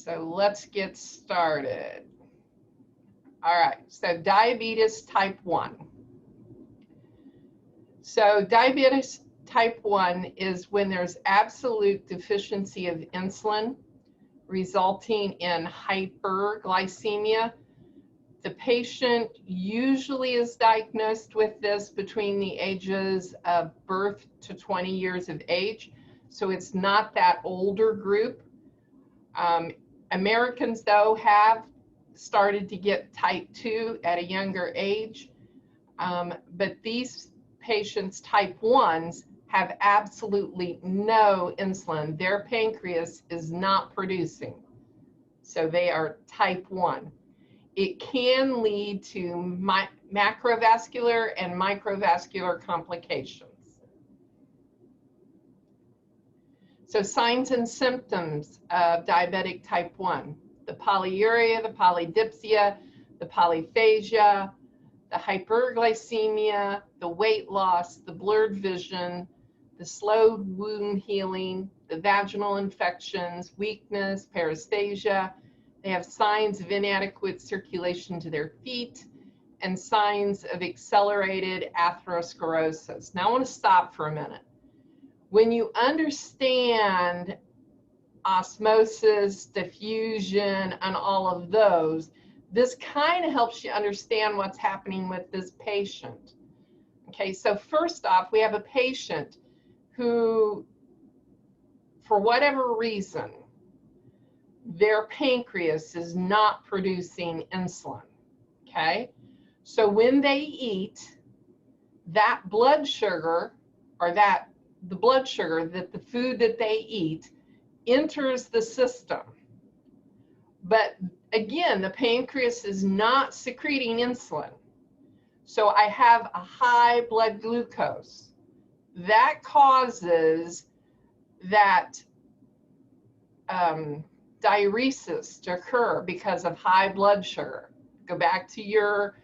So let's get started. All right, so diabetes type 1. So diabetes type 1 is when there's absolute deficiency of insulin, resulting in hyperglycemia. The patient usually is diagnosed with this between the ages of birth to 20 years of age. So it's not that older group. Americans, though, have started to get type 2 at a younger age. But these patients, type 1s, have absolutely no insulin. Their pancreas is not producing. So they are type 1. It can lead to macrovascular and microvascular complications. So signs and symptoms of diabetic type 1, the polyuria, the polydipsia, the polyphagia, the hyperglycemia, the weight loss, the blurred vision, the slowed wound healing, the vaginal infections, weakness, paresthesia. They have signs of inadequate circulation to their feet and signs of accelerated atherosclerosis. Now I want to stop for a minute. When you understand osmosis, diffusion, and all of those, this kind of helps you understand what's happening with this patient. Okay, so first off, we have a patient who, for whatever reason, their pancreas is not producing insulin, okay? So when they eat, that blood sugar, or the blood sugar that the food that they eat enters the system. But again, the pancreas is not secreting insulin. So I have a high blood glucose. That causes that diuresis to occur because of high blood sugar. Go back to your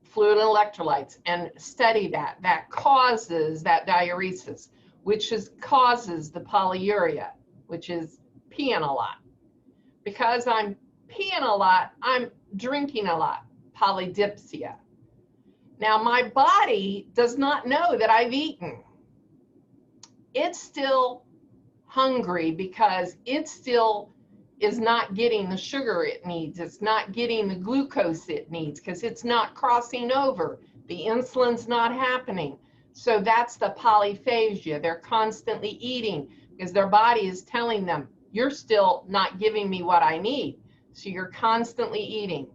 fluid and electrolytes and study that. That causes that diuresis, which causes the polyuria, which is peeing a lot. Because I'm peeing a lot, I'm drinking a lot, polydipsia. Now my body does not know that I've eaten. It's still hungry because it still is not getting the sugar it needs. It's not getting the glucose it needs because it's not crossing over. The insulin's not happening. So that's the polyphagia. They're constantly eating because their body is telling them, you're still not giving me what I need. So you're constantly eating.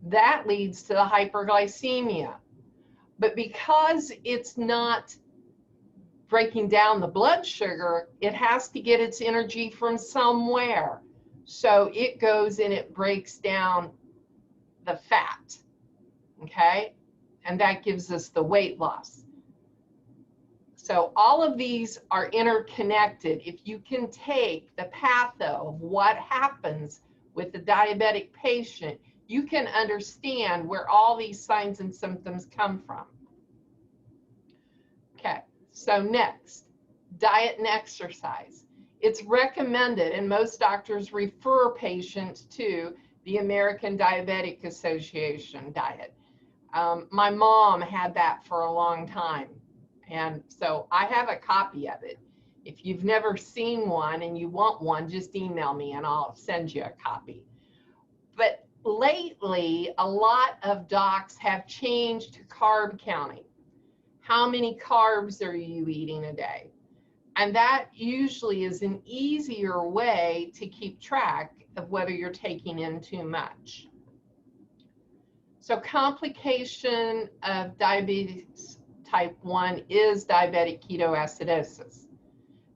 That leads to the hyperglycemia. But because it's not breaking down the blood sugar, it has to get its energy from somewhere. So it goes and it breaks down the fat, okay? And that gives us the weight loss. So all of these are interconnected. If you can take the patho of what happens with the diabetic patient, you can understand where all these signs and symptoms come from. Okay, so next, diet and exercise. It's recommended, and most doctors refer patients to the American Diabetic Association diet. My mom had that for a long time, and so I have a copy of it. If you've never seen one and you want one, just email me and I'll send you a copy. But lately, a lot of docs have changed to carb counting. How many carbs are you eating a day? And that usually is an easier way to keep track of whether you're taking in too much. So complication of diabetes type 1 is diabetic ketoacidosis.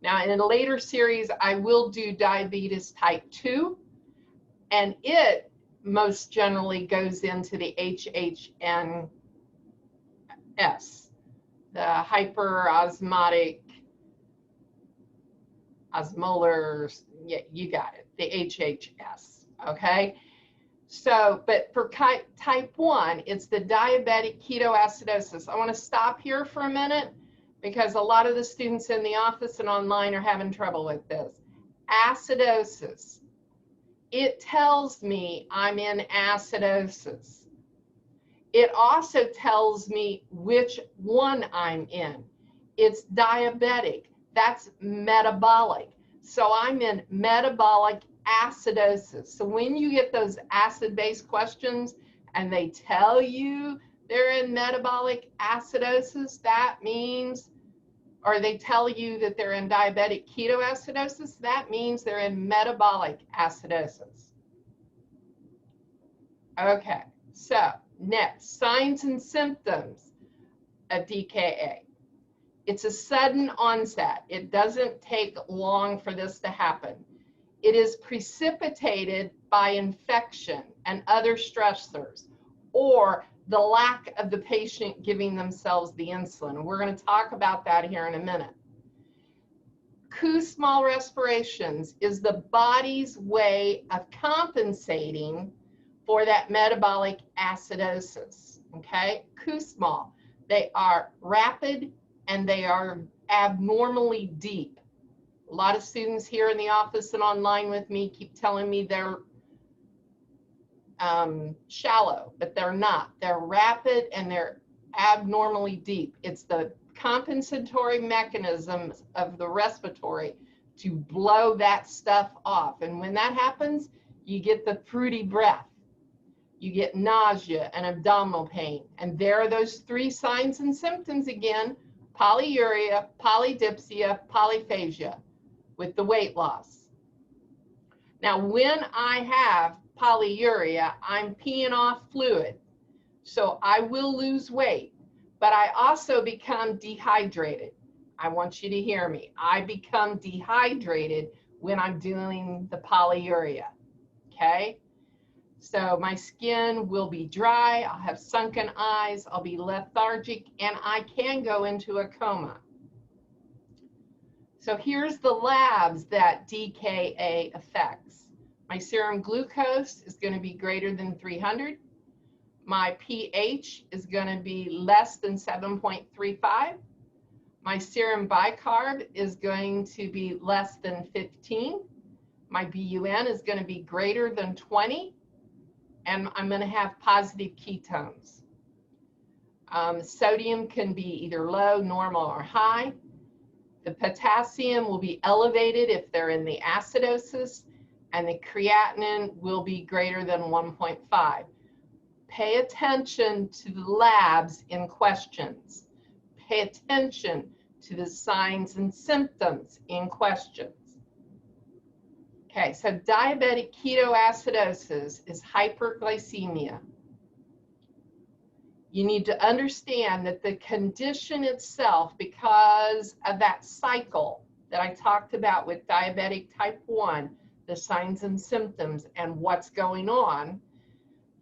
Now in a later series, I will do diabetes type 2, and it most generally goes into the HHNS, the hyperosmotic osmolar, yeah, you got it, the HHS, okay? So, but for type 1, it's the diabetic ketoacidosis. I want to stop here for a minute because a lot of the students in the office and online are having trouble with this. acidosis. It tells me I'm in acidosis. It also tells me which one I'm in. It's diabetic. That's metabolic. So I'm in metabolic acidosis. So when you get those acid-based questions and they tell you they're in metabolic acidosis, that means, or they tell you that they're in diabetic ketoacidosis, that means they're in metabolic acidosis. Okay, so next, signs and symptoms of DKA. It's a sudden onset. It doesn't take long for this to happen. It is precipitated by infection and other stressors, or the lack of the patient giving themselves the insulin. We're going to talk about that here in a minute. Small respirations is the body's way of compensating for that metabolic acidosis, okay? Small. They are rapid and they are abnormally deep. A lot of students here in the office and online with me keep telling me they're shallow, but they're not. They're rapid and they're abnormally deep. It's the compensatory mechanisms of the respiratory to blow that stuff off. And when that happens, you get the fruity breath. You get nausea and abdominal pain. And there are those three signs and symptoms again: polyuria, polydipsia, polyphagia, with the weight loss. Now, when I have polyuria, I'm peeing off fluid. So I will lose weight, but I also become dehydrated. I want you to hear me. I become dehydrated when I'm doing the polyuria, okay? So my skin will be dry, I'll have sunken eyes, I'll be lethargic, and I can go into a coma. So here's the labs that DKA affects. My serum glucose is going to be greater than 300. My pH is going to be less than 7.35. My serum bicarb is going to be less than 15. My BUN is going to be greater than 20. And I'm going to have positive ketones. Sodium can be either low, normal, or high. The potassium will be elevated if they're in the acidosis, and the creatinine will be greater than 1.5. Pay attention to the labs in questions. Pay attention to the signs and symptoms in questions. Okay, so diabetic ketoacidosis is hyperglycemia. You need to understand that the condition itself, because of that cycle that I talked about with diabetic type 1, the signs and symptoms and what's going on,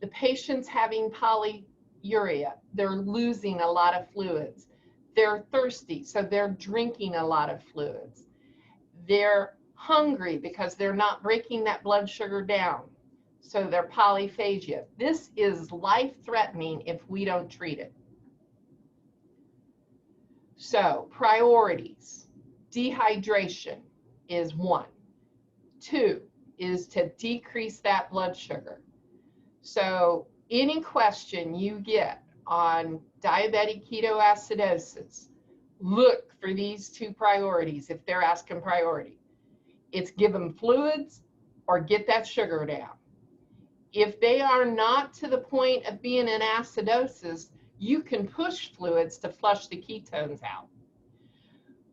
the patient's having polyuria. They're losing a lot of fluids. They're thirsty, so they're drinking a lot of fluids. They're hungry because they're not breaking that blood sugar down. So they're polyphagia. This is life-threatening if we don't treat it. So priorities: dehydration is 1. 2 is to decrease that blood sugar. So any question you get on diabetic ketoacidosis, look for these 2 priorities if they're asking priority. It's give them fluids or get that sugar down. If they are not to the point of being in acidosis, you can push fluids to flush the ketones out.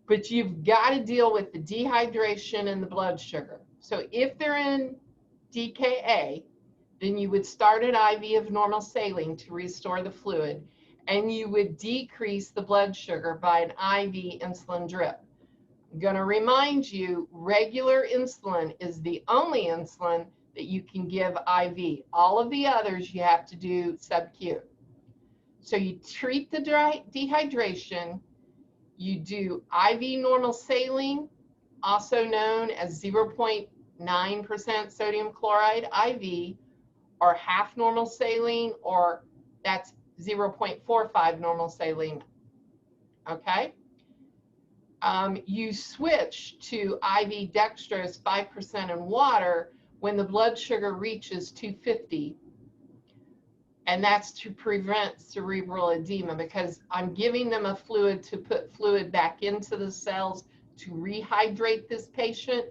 But you've got to deal with the dehydration and the blood sugar. So if they're in DKA, then you would start an IV of normal saline to restore the fluid, and you would decrease the blood sugar by an IV insulin drip. I'm going to remind you, regular insulin is the only insulin that you can give IV. All of the others you have to do sub-Q. So you treat the dehydration, you do IV normal saline, also known as 0.9% sodium chloride IV, or half normal saline, or that's 0.45 normal saline, okay? you switch to IV dextrose 5% in water when the blood sugar reaches 250. And that's to prevent cerebral edema, because I'm giving them a fluid to put fluid back into the cells to rehydrate this patient.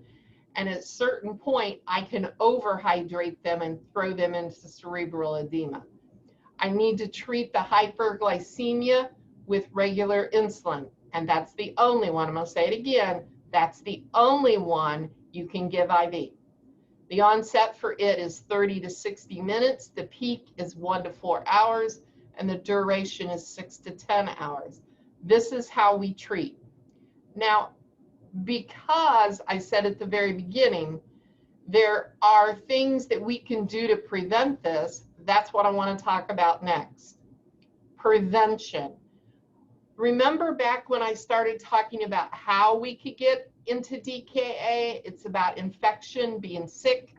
And at a certain point, I can overhydrate them and throw them into cerebral edema. I need to treat the hyperglycemia with regular insulin. And that's the only one, I'm going to say it again, that's the only one you can give IV. The onset for it is 30 to 60 minutes. The peak is 1 to 4 hours, and the duration is 6 to 10 hours. This is how we treat. Now, because I said at the very beginning, there are things that we can do to prevent this. That's what I want to talk about next. Prevention. Remember back when I started talking about how we could get into DKA? It's about infection, being sick.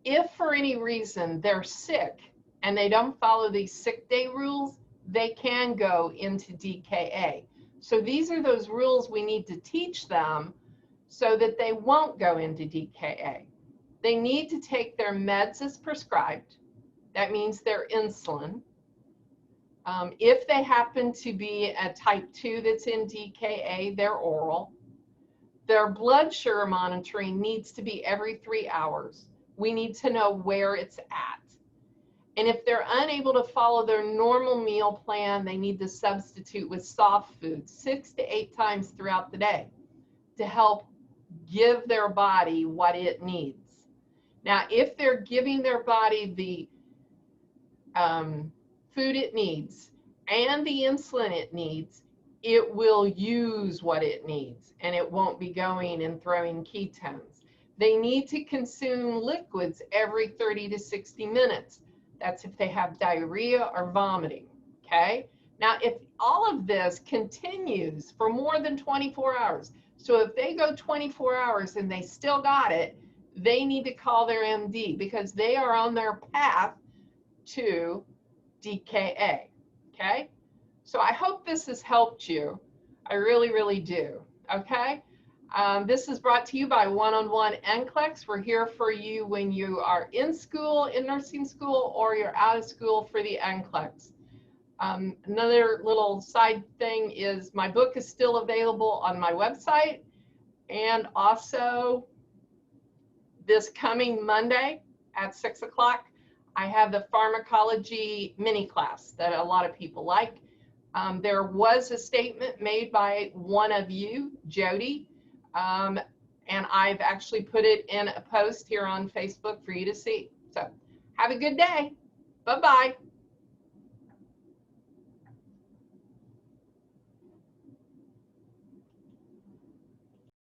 If for any reason they're sick and they don't follow these sick day rules, they can go into DKA. So these are those rules we need to teach them so that they won't go into DKA. They need to take their meds as prescribed. That means their insulin. If they happen to be a type 2 that's in DKA, they're oral. Their blood sugar monitoring needs to be every 3 hours. We need to know where it's at. And if they're unable to follow their normal meal plan, they need to substitute with soft food 6 to 8 times throughout the day to help give their body what it needs. Now, if they're giving their body the food it needs and the insulin it needs, it will use what it needs, and it won't be going and throwing ketones. They need to consume liquids every 30 to 60 minutes. That's if they have diarrhea or vomiting, okay? Now, if all of this continues for more than 24 hours, so if they go 24 hours and they still got it, they need to call their MD because they are on their path to DKA, okay? So I hope this has helped you. I really, really do, okay? This is brought to you by One-on-One NCLEX. We're here for you when you are in school, in nursing school, or you're out of school for the NCLEX. Another little side thing is my book is still available on my website, and also this coming Monday at 6 o'clock, I have the pharmacology mini class that a lot of people like. There was a statement made by one of you, Jody, and I've actually put it in a post here on Facebook for you to see. So have a good day. Bye-bye.